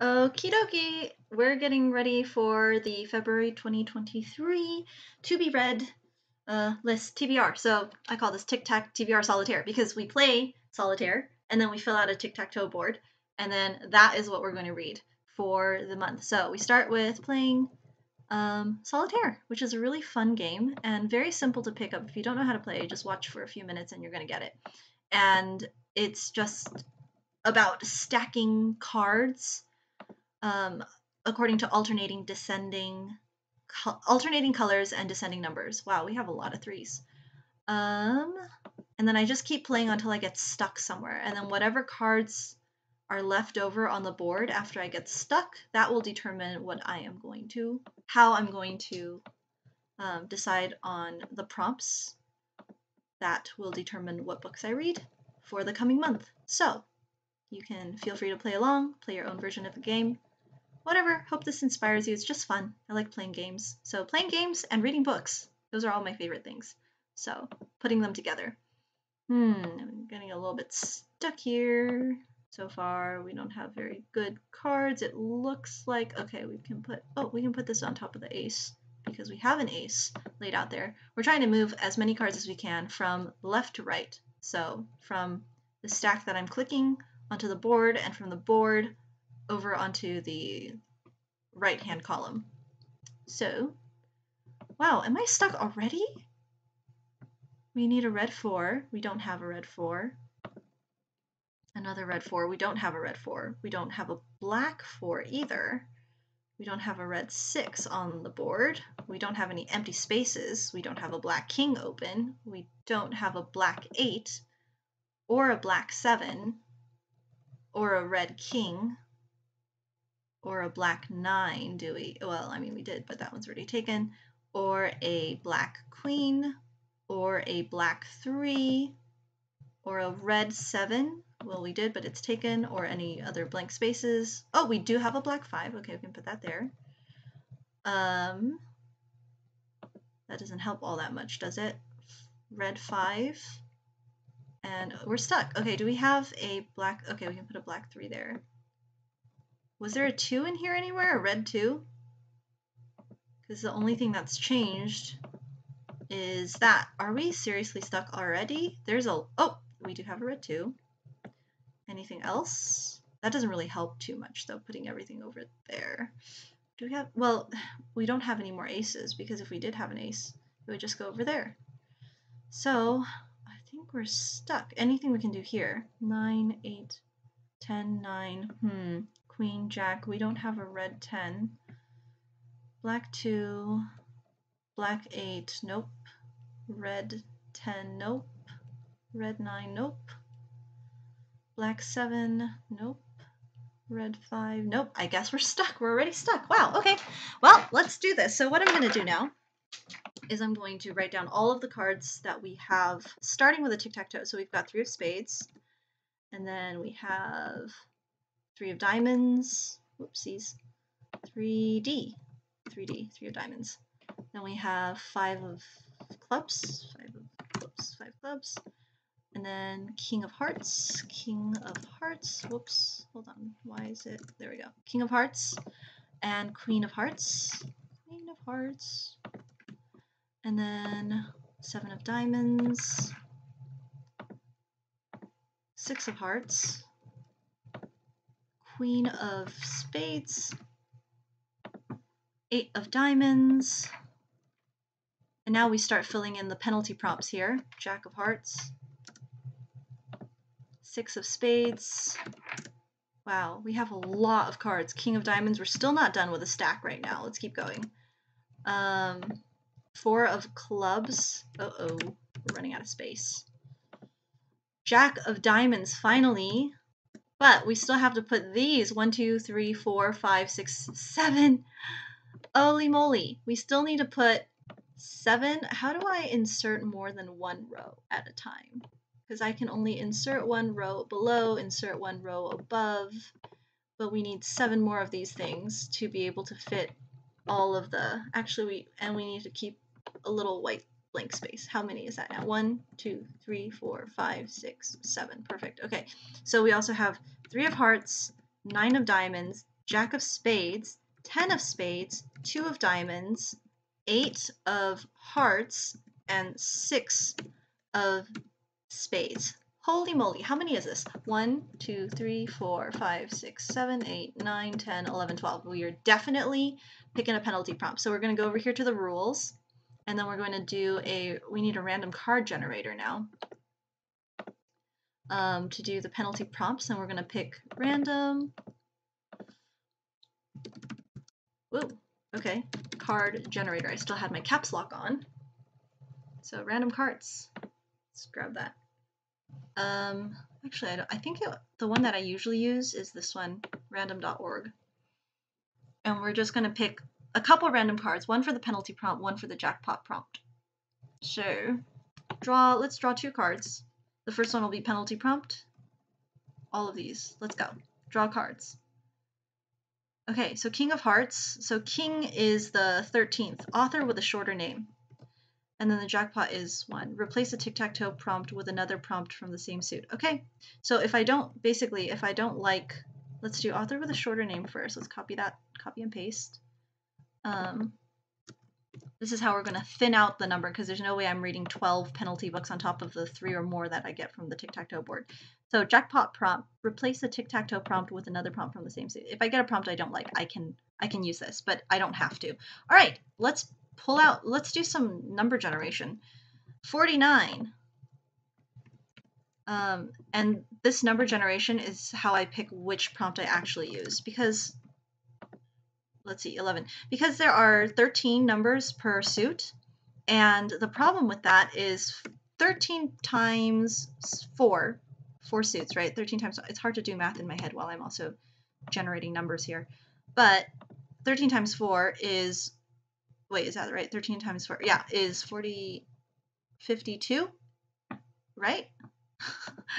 Okie dokie, we're getting ready for the February 2023 to be read list TBR. So I call this Tic-Tac-TBR Solitaire because we play Solitaire and then we fill out a tic-tac-toe board, and then that is what we're going to read for the month. So we start with playing Solitaire, which is a really fun game and very simple to pick up. If you don't know how to play, just watch for a few minutes and you're going to get it. And it's just about stacking cards according to alternating colors and descending numbers. Wow, we have a lot of threes. And then I just keep playing until I get stuck somewhere, and then whatever cards are left over on the board after I get stuck, that will determine how I'm going to decide on the prompts that will determine what books I read for the coming month. So you can feel free to play along, play your own version of the game. Whatever, hope this inspires you. It's just fun. I like playing games. So playing games and reading books, those are all my favorite things. So putting them together. I'm getting a little bit stuck here. So far, we don't have very good cards. It looks like, okay, we can put this on top of the ace because we have an ace laid out there. We're trying to move as many cards as we can from left to right. So from the stack that I'm clicking onto the board, and from the board over onto the right-hand column. So, wow, am I stuck already? We need a red 4. We don't have a red 4. Another red 4. We don't have a red 4. We don't have a black 4 either. We don't have a red 6 on the board. We don't have any empty spaces. We don't have a black king open. We don't have a black 8 or a black 7 or a red king or a black 9, do we? Well, I mean, we did, but that one's already taken. Or a black queen, or a black 3, or a red 7. Well, we did, but it's taken, or any other blank spaces. Oh, we do have a black 5. Okay, we can put that there. That doesn't help all that much, does it? Red 5. And we're stuck. Okay, do we have a black? Okay, we can put a black 3 there. Was there a 2 in here anywhere? A red 2? Because the only thing that's changed is that. Are we seriously stuck already? Oh, we do have a red 2. Anything else? That doesn't really help too much, though, putting everything over there. Do we have, well, we don't have any more aces, because if we did have an ace, it would just go over there. So, I think we're stuck. Anything we can do here? 9, 8, 10, 9, Queen, Jack, we don't have a red 10. Black 2, black 8, nope. Red 10, nope. Red 9, nope. Black 7, nope. Red 5, nope. I guess we're stuck. We're already stuck. Wow, okay. Well, let's do this. So what I'm going to do now is I'm going to write down all of the cards that we have, starting with a tic-tac-toe. So we've got 3 of spades, and then we have 3 of diamonds. Whoopsies. 3D, 3 of diamonds. Then we have 5 of clubs, 5 clubs. And then King of Hearts, whoops, hold on, why is it, there we go. King of Hearts and Queen of Hearts, and then 7 of Diamonds, 6 of Hearts, Queen of Spades, 8 of Diamonds, and now we start filling in the penalty prompts here. Jack of Hearts, 6 of Spades. Wow, we have a lot of cards. King of Diamonds, we're still not done with a stack right now. Let's keep going. 4 of Clubs. Uh-oh, we're running out of space. Jack of Diamonds, finally. But we still have to put these 1, 2, 3, 4, 5, 6, 7. Holy moly. We still need to put 7. How do I insert more than 1 row at a time? Because I can only insert 1 row below, insert 1 row above, but we need 7 more of these things to be able to fit all of the, we need to keep a little white blank space. How many is that now? 1, 2, 3, 4, 5, 6, 7. Perfect. Okay, so we also have 3 of Hearts, 9 of Diamonds, Jack of spades, 10 of spades, 2 of diamonds, 8 of hearts, and 6 of spades. Holy moly, how many is this? 1, 2, 3, 4, 5, 6, 7, 8, 9, 10, 11, 12. We are definitely picking a penalty prompt. So we're going to go over here to the rules, and then we're going to do we need a random card generator now to do the penalty prompts, and we're going to pick random. Whoa, okay, card generator. I still had my caps lock on. So random cards. Let's grab that. Actually, I think the one that I usually use is this one, random.org. And we're just going to pick a couple random cards, one for the penalty prompt, one for the jackpot prompt. So, let's draw 2 cards. The first one will be penalty prompt. All of these. Let's go. Draw cards. Okay, so King of Hearts. So King is the 13th, author with a shorter name. And then the jackpot is 1. Replace a tic-tac-toe prompt with another prompt from the same suit. Okay, so if I don't like, let's do author with a shorter name first. Let's copy that, copy and paste. This is how we're going to thin out the number because there's no way I'm reading 12 penalty books on top of the 3 or more that I get from the tic-tac-toe board. So jackpot prompt, replace a tic-tac-toe prompt with another prompt from the same suit. If I get a prompt I don't like, I can use this, but I don't have to. All right, let's do some number generation. 49. And this number generation is how I pick which prompt I actually use because, let's see, 11. Because there are 13 numbers per suit, and the problem with that is 13 times 4 suits, right? 13 times, it's hard to do math in my head while I'm also generating numbers here. But 13 times 4 is, wait, is that right? 13 times 4, yeah, is 52, right?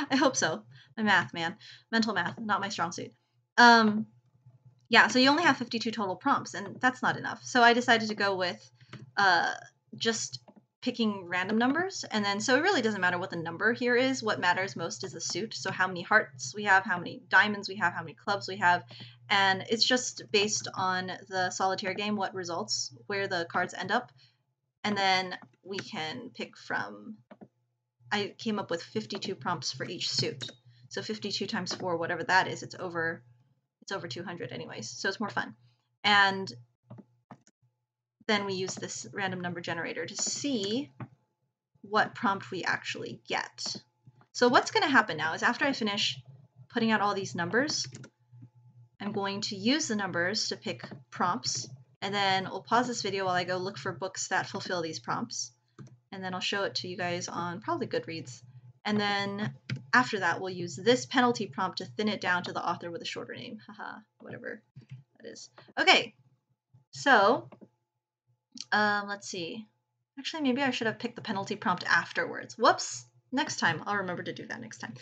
I hope so. My math, man. Mental math, not my strong suit. Yeah, so you only have 52 total prompts, and that's not enough. So I decided to go with just picking random numbers, and then so it really doesn't matter what the number here is. What matters most is the suit. So how many hearts we have, how many diamonds we have, how many clubs we have, and it's just based on the solitaire game, what results, where the cards end up, and then we can pick from. I came up with 52 prompts for each suit. So 52 times 4, whatever that is, it's over 200 anyways. So it's more fun. And then we use this random number generator to see what prompt we actually get. So what's going to happen now is after I finish putting out all these numbers, I'm going to use the numbers to pick prompts, and then we'll pause this video while I go look for books that fulfill these prompts. And then I'll show it to you guys on probably Goodreads. And then after that, we'll use this penalty prompt to thin it down to the author with a shorter name. Haha, whatever that is. Okay, so let's see. Actually, maybe I should have picked the penalty prompt afterwards. Whoops. Next time. I'll remember to do that next time.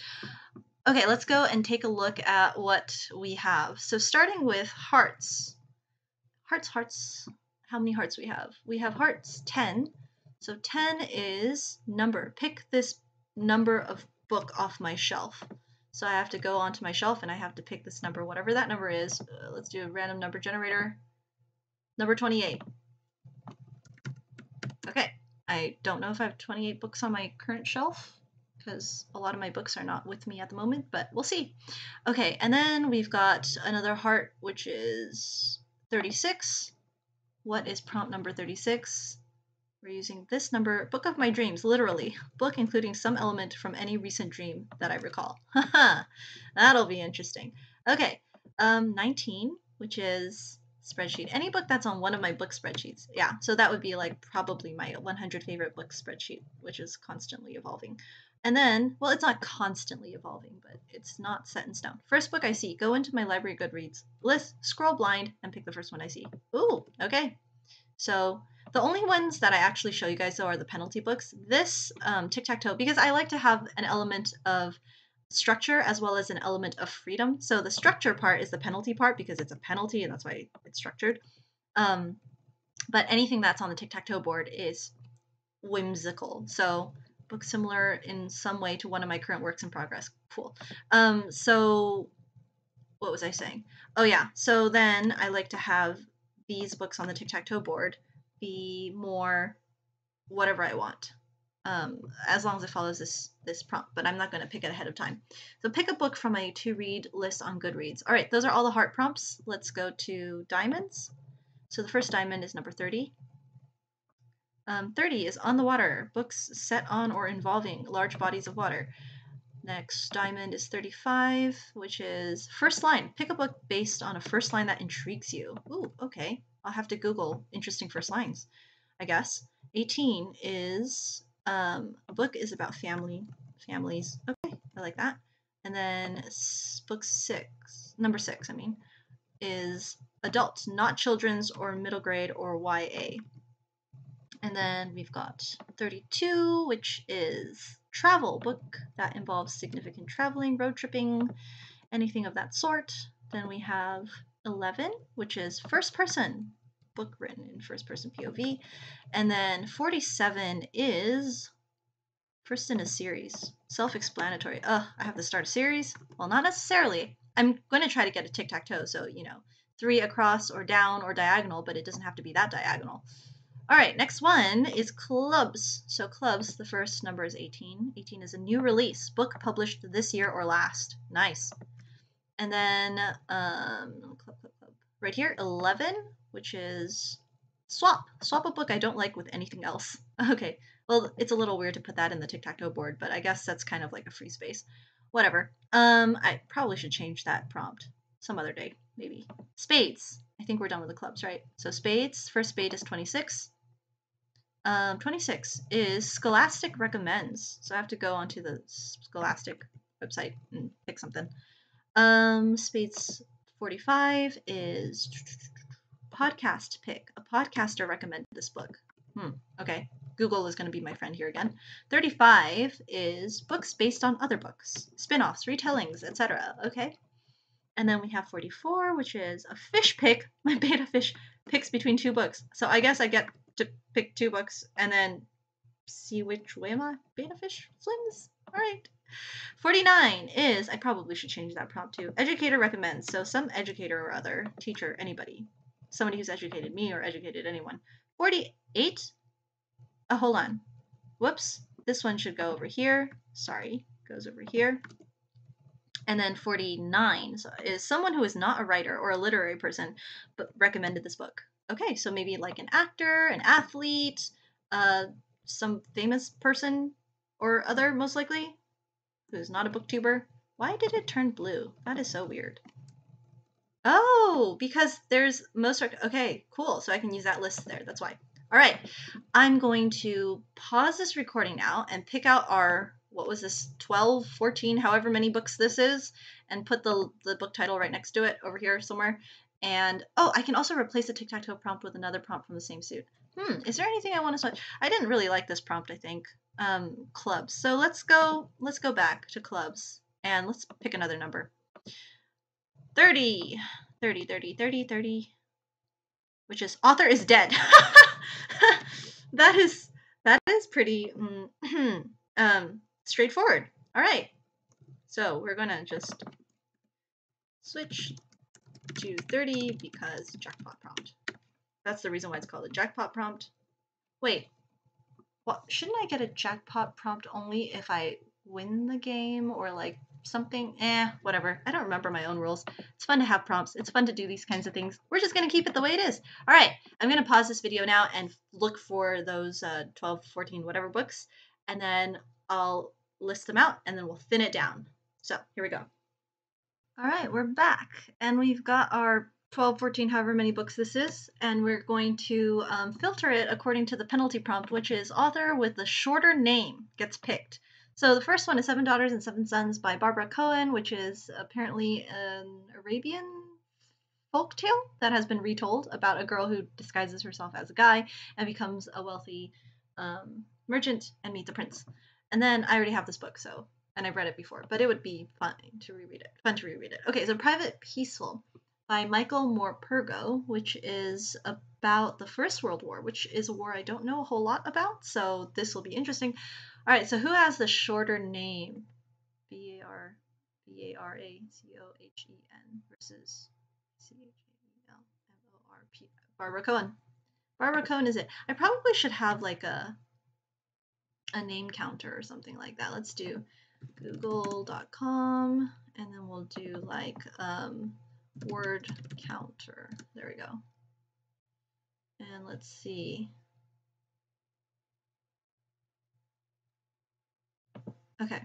Okay, let's go and take a look at what we have. So starting with hearts. Hearts. How many hearts we have? We have hearts 10. So 10 is number. Pick this number of book off my shelf. So I have to go onto my shelf and I have to pick this number, whatever that number is. Let's do a random number generator. Number 28. Okay, I don't know if I have 28 books on my current shelf because a lot of my books are not with me at the moment, but we'll see. Okay, and then we've got another heart, which is 36. What is prompt number 36? We're using this number, book of my dreams, literally. Book including some element from any recent dream that I recall. Haha, that'll be interesting. Okay, 19, which is spreadsheet. Any book that's on one of my book spreadsheets. Yeah, so that would be like probably my 100 favorite books spreadsheet, which is constantly evolving. And then, well, it's not constantly evolving, but it's not set in stone. First book I see, go into my library Goodreads list, scroll blind, and pick the first one I see. Ooh, okay. So the only ones that I actually show you guys, though, are the penalty books. This tic-tac-toe, because I like to have an element of structure as well as an element of freedom. So the structure part is the penalty part because it's a penalty and that's why it's structured. But anything that's on the tic-tac-toe board is whimsical. So book similar in some way to one of my current works in progress. Cool. So what was I saying? Oh yeah, so then I like to have these books on the tic-tac-toe board be more whatever I want, as long as it follows this prompt. But I'm not going to pick it ahead of time. So pick a book from a to-read list on Goodreads. All right, those are all the heart prompts. Let's go to diamonds. So the first diamond is number 30. 30 is on the water, books set on or involving large bodies of water. Next diamond is 35, which is first line. Pick a book based on a first line that intrigues you. Ooh, okay. I'll have to Google interesting first lines, I guess. 18 is a book is about families. Okay, I like that. And then book 6, number 6, I mean, is adult, not children's or middle grade or YA. And then we've got 32, which is travel book that involves significant traveling, road tripping, anything of that sort. Then we have 11, which is first person book written in first person POV. And then 47 is first in a series, self-explanatory. I have to start a series? Well, not necessarily. I'm going to try to get a tic-tac-toe, so, 3 across or down or diagonal, but it doesn't have to be that diagonal. All right, next one is clubs. So clubs, the first number is 18. 18 is a new release, book published this year or last. Nice. And then club. Right here, 11, which is swap. Swap a book I don't like with anything else. Okay, well, it's a little weird to put that in the tic-tac-toe board, but I guess that's kind of like a free space. Whatever. I probably should change that prompt some other day, maybe. Spades. I think we're done with the clubs, right? So spades, first spade is 26. 26 is Scholastic recommends. So I have to go onto the Scholastic website and pick something. Spades 45 is podcast pick. A podcaster recommended this book. Okay. Google is going to be my friend here again. 35 is books based on other books, spin-offs, retellings, etc. Okay. And then we have 44, which is a fish pick. My beta fish picks between 2 books. So I guess I get to pick 2 books and then see which way my beta fish swims. All right. 49 is, I probably should change that prompt to educator recommends. So some educator or other, teacher, anybody, somebody who's educated me or educated anyone. 48, hold on. Whoops. This one should go over here. Sorry, goes over here. And then 49 is someone who is not a writer or a literary person, but recommended this book. Okay, so maybe like an actor, an athlete, some famous person or other, most likely, who's not a booktuber. Why did it turn blue? That is so weird. Oh, because there's most... Okay, cool. So I can use that list there. That's why. All right. I'm going to pause this recording now and pick out our... What was this? 12, 14, however many books this is, and put the book title right next to it over here somewhere. And, I can also replace the tic-tac-toe prompt with another prompt from the same suit. Is there anything I want to switch? I didn't really like this prompt, I think. Clubs. So let's go back to clubs, and let's pick another number. 30, which is author is dead. That is pretty straightforward. All right. So we're going to just switch to 30 because jackpot prompt. That's the reason why it's called a jackpot prompt. Wait. Well, shouldn't I get a jackpot prompt only if I win the game or like something? Whatever. I don't remember my own rules. It's fun to have prompts. It's fun to do these kinds of things. We're just going to keep it the way it is. All right. I'm going to pause this video now and look for those 12, 14, whatever books, and then I'll list them out and then we'll thin it down. So here we go. All right, we're back and we've got our 12, 14, however many books this is, and we're going to filter it according to the penalty prompt, which is author with the shorter name gets picked. So the first one is 7 Daughters and 7 Sons by Barbara Cohen, which is apparently an Arabian folktale that has been retold about a girl who disguises herself as a guy and becomes a wealthy merchant and meets a prince. And then I already have this book, and I've read it before, but it would be fun to reread it. Okay, so Private Peaceful by Michael Morpurgo, which is about the First World War, which is a war I don't know a whole lot about, so this will be interesting. All right, so who has the shorter name? Barachohen versus Chalmorp. Barbara Cohen. Barbara Cohen is it. I probably should have like a name counter or something like that. Let's do google.com and then we'll do like word counter. There we go. And let's see. Okay.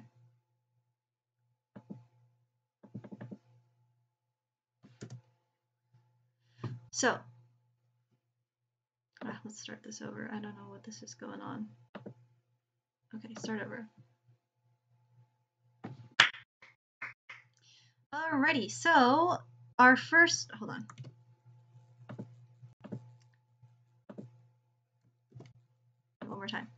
So let's start this over. I don't know what this is going on. Okay, start over. Alrighty, so our first, hold on. One more time.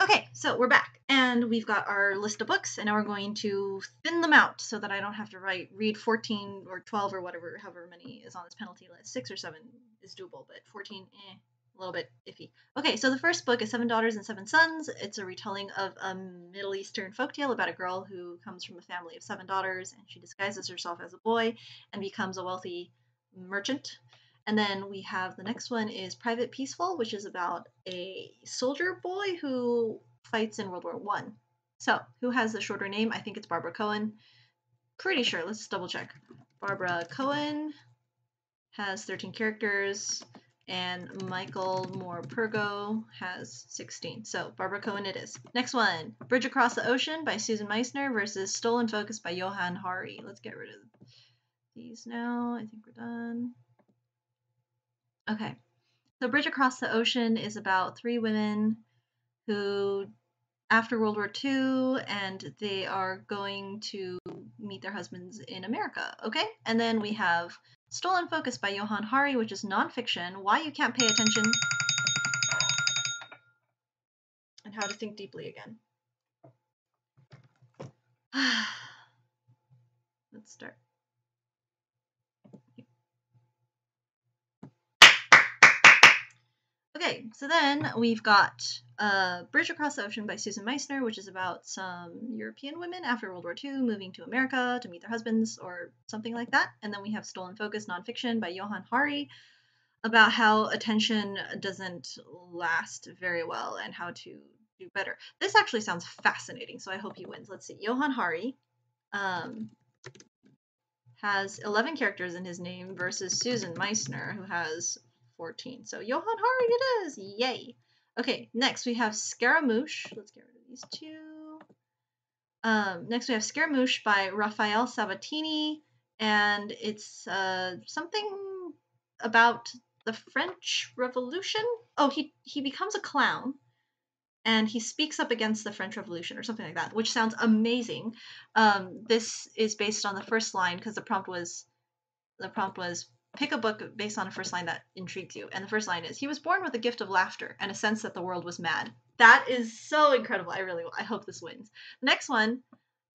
Okay, so we're back and we've got our list of books and now we're going to thin them out so that I don't have to read 14 or 12 or whatever, however many is on this penalty list. 6 or 7 is doable, but 14, a little bit iffy. Okay, so the first book is 7 Daughters and 7 Sons. It's a retelling of a Middle Eastern folktale about a girl who comes from a family of 7 daughters and she disguises herself as a boy and becomes a wealthy merchant. And then we have the next one is Private Peaceful, which is about a soldier boy who fights in World War I. So, who has the shorter name? I think it's Barbara Cohen. Pretty sure. Let's double check. Barbara Cohen has 13 characters, and Michael Morpurgo has 16. So, Barbara Cohen it is. Next one, Bridge Across the Ocean by Susan Meissner versus Stolen Focus by Johann Hari. Let's get rid of these now. I think we're done. Okay. So Bridge Across the Ocean is about 3 women who, after World War II, and they are going to meet their husbands in America, okay? And then we have Stolen Focus by Johann Hari, which is nonfiction, Why You Can't Pay Attention, and How to Think Deeply Again. Let's start. Okay, so then we've got Bridge Across the Ocean by Susan Meissner, which is about some European women after World War II moving to America to meet their husbands or something like that. And then we have Stolen Focus, nonfiction by Johann Hari, about how attention doesn't last very well and how to do better. This actually sounds fascinating, so I hope he wins. Let's see. Johann Hari has 11 characters in his name versus Susan Meissner, who has 14. So Johann Hari it is! Yay! Okay, next we have Scaramouche. Let's get rid of these two. Next we have Scaramouche by Raphael Sabatini, and it's something about the French Revolution. Oh, he becomes a clown, and he speaks up against the French Revolution or something like that, which sounds amazing. This is based on the first line because the prompt was pick a book based on a first line that intrigues you. And the first line is, he was born with a gift of laughter and a sense that the world was mad. That is so incredible. I hope this wins. The next one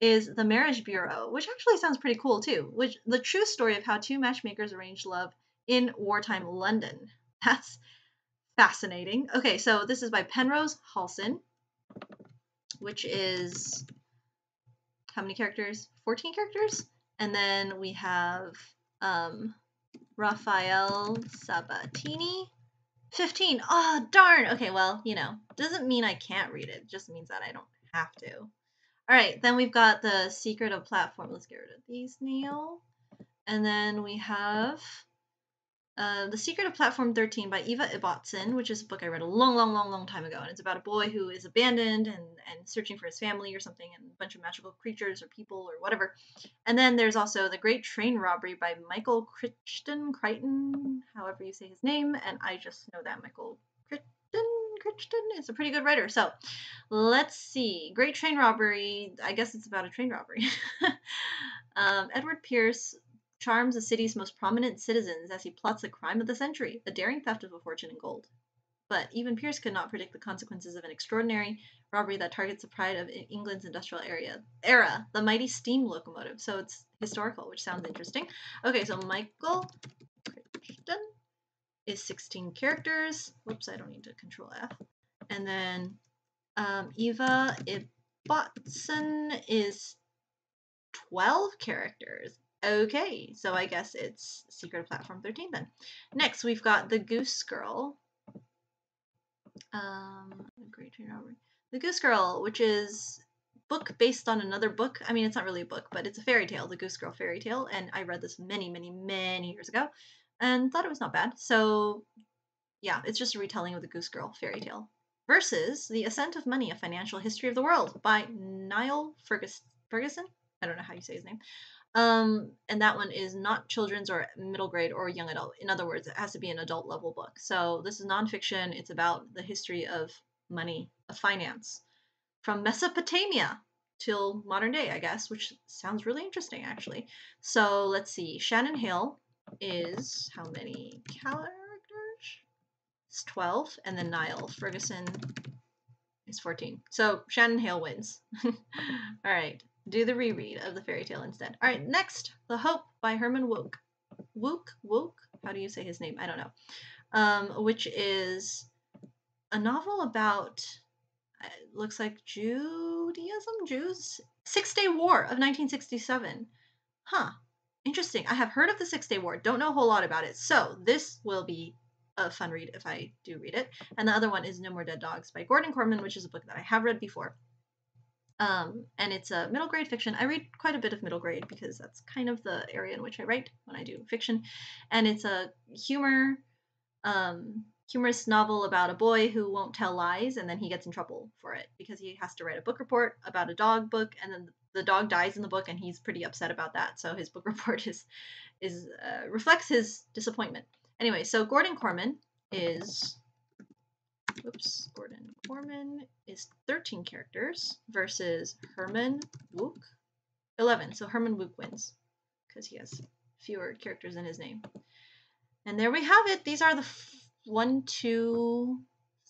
is The Marriage Bureau, which actually sounds pretty cool too. Which the true story of how 2 matchmakers arranged love in wartime London. That's fascinating. Okay, so this is by Penrose Halson, which is how many characters? 14 characters. And then we have Raphael Sabatini, 15. Oh, darn. Okay, well, doesn't mean I can't read it. It just means that I don't have to. All right, then we've got The Secret of Platform. Let's get rid of these now. And then we have The Secret of Platform 13 by Eva Ibbotson, which is a book I read a long time ago. And it's about a boy who is abandoned and searching for his family or something, and a bunch of magical creatures or people or whatever. And then there's also The Great Train Robbery by Michael Crichton, however you say his name. And I just know that Michael Crichton is a pretty good writer. So let's see. Great Train Robbery. I guess it's about a train robbery. Edward Pierce charms the city's most prominent citizens as he plots the crime of the century, a daring theft of a fortune in gold. But even Pierce could not predict the consequences of an extraordinary robbery that targets the pride of England's industrial era, the mighty steam locomotive. So it's historical, which sounds interesting. Okay, so Michael Crichton is 16 characters. Whoops, I don't need to Control F. And then Eva Botson is 12 characters. Okay, so I guess it's Secret of Platform 13 then. Next, we've got The Goose Girl. The Goose Girl, which is book based on another book. I mean, it's not really a book, but it's a fairy tale, the Goose Girl fairy tale, and I read this many, many, many years ago and thought it was not bad. So, yeah, it's just a retelling of the Goose Girl fairy tale. Versus The Ascent of Money, A Financial History of the World by Niall Ferguson? I don't know how you say his name. And that one is not children's or middle grade or young adult. In other words, it has to be an adult level book. So this is nonfiction. It's about the history of money, of finance, from Mesopotamia till modern day, I guess, which sounds really interesting, actually. So let's see. Shannon Hale is how many characters? It's 12, and then Niall Ferguson is 14. So Shannon Hale wins. All right. Do the reread of the fairy tale instead. All right, next, The Hope by Herman Wouk. Wouk? How do you say his name? I don't know. Which is a novel about, looks like Judaism? Jews? 6-Day War of 1967. Huh. Interesting. I have heard of the 6-Day War. Don't know a whole lot about it. So this will be a fun read if I do read it. And the other one is No More Dead Dogs by Gordon Corman, which is a book that I have read before. And it's a middle grade fiction. I read quite a bit of middle grade because that's kind of the area in which I write when I do fiction. And it's a humorous novel about a boy who won't tell lies, and then he gets in trouble for it because he has to write a book report about a dog book, and then the dog dies in the book, and he's pretty upset about that. So his book report reflects his disappointment. Anyway, so Gordon Corman is 13 characters versus Herman Wouk, 11. So Herman Wouk wins because he has fewer characters in his name. And there we have it. These are the 1, 2,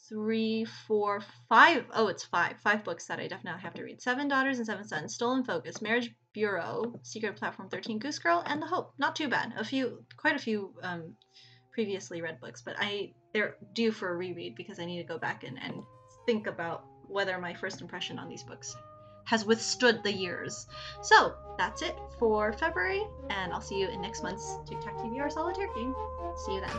3, 4, 5. Oh, it's 5. 5 books that I definitely have to read. 7 Daughters and 7 Sons, Stolen Focus, Marriage Bureau, Secret of Platform 13, Goose Girl, and The Hope. Not too bad. Quite a few previously read books, but they're due for a reread because I need to go back and think about whether my first impression on these books has withstood the years. So that's it for February, and I'll see you in next month's Tic-Tac-TBR Solitaire game. See you then.